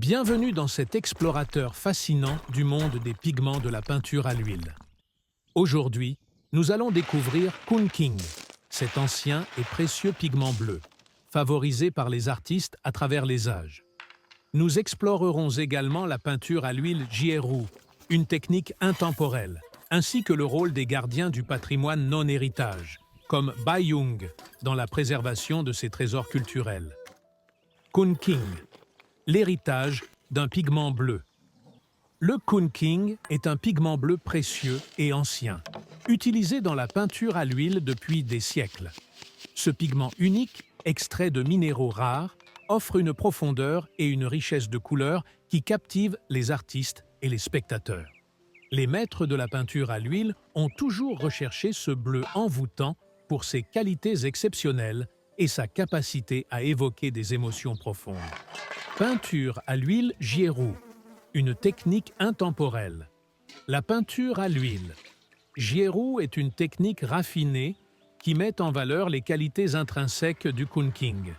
Bienvenue dans cet explorateur fascinant du monde des pigments de la peinture à l'huile. Aujourd'hui, nous allons découvrir Kunking, cet ancien et précieux pigment bleu, favorisé par les artistes à travers les âges. Nous explorerons également la peinture à l'huile Jieru, une technique intemporelle, ainsi que le rôle des gardiens du patrimoine non-héritage, comme Baiyong, dans la préservation de ses trésors culturels. Kunking, l'héritage d'un pigment bleu. Le Kunking est un pigment bleu précieux et ancien, utilisé dans la peinture à l'huile depuis des siècles. Ce pigment unique, extrait de minéraux rares, offre une profondeur et une richesse de couleurs qui captivent les artistes et les spectateurs. Les maîtres de la peinture à l'huile ont toujours recherché ce bleu envoûtant pour ses qualités exceptionnelles et sa capacité à évoquer des émotions profondes. Peinture à l'huile Jieru, une technique intemporelle. La peinture à l'huile. Jieru est une technique raffinée qui met en valeur les qualités intrinsèques du Kunking.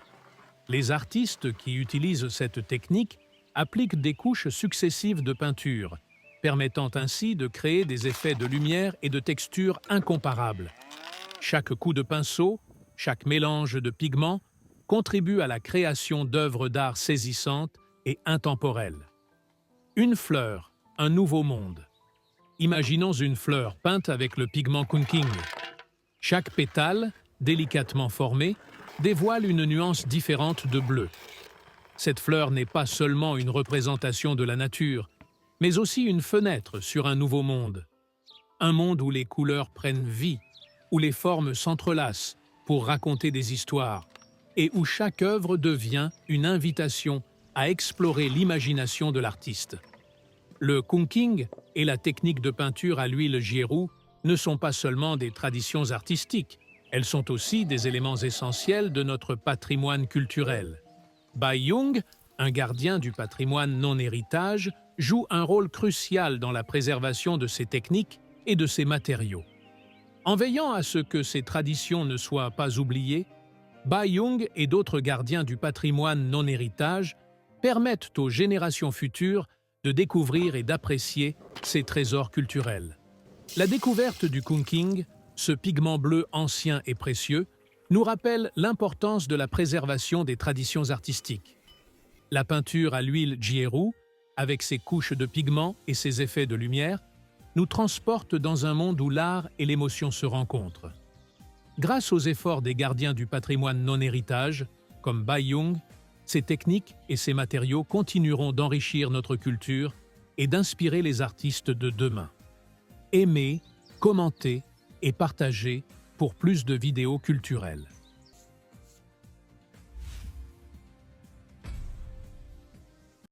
Les artistes qui utilisent cette technique appliquent des couches successives de peinture, permettant ainsi de créer des effets de lumière et de texture incomparables. Chaque coup de pinceau, chaque mélange de pigments contribue à la création d'œuvres d'art saisissantes et intemporelles. Une fleur, un nouveau monde. Imaginons une fleur peinte avec le pigment Kunking. Chaque pétale, délicatement formé, dévoile une nuance différente de bleu. Cette fleur n'est pas seulement une représentation de la nature, mais aussi une fenêtre sur un nouveau monde. Un monde où les couleurs prennent vie, où les formes s'entrelacent pour raconter des histoires, et où chaque œuvre devient une invitation à explorer l'imagination de l'artiste. Le Kunking et la technique de peinture à l'huile Jieru ne sont pas seulement des traditions artistiques, elles sont aussi des éléments essentiels de notre patrimoine culturel. Baiyong, un gardien du patrimoine non-héritage, joue un rôle crucial dans la préservation de ces techniques et de ces matériaux. En veillant à ce que ces traditions ne soient pas oubliées, Baiyong et d'autres gardiens du patrimoine non-héritage permettent aux générations futures de découvrir et d'apprécier ces trésors culturels. La découverte du Kunking, ce pigment bleu ancien et précieux, nous rappelle l'importance de la préservation des traditions artistiques. La peinture à l'huile Jieru, avec ses couches de pigments et ses effets de lumière, nous transporte dans un monde où l'art et l'émotion se rencontrent. Grâce aux efforts des gardiens du patrimoine non-héritage, comme Baiyong, ces techniques et ces matériaux continueront d'enrichir notre culture et d'inspirer les artistes de demain. Aimez, commentez et partagez pour plus de vidéos culturelles.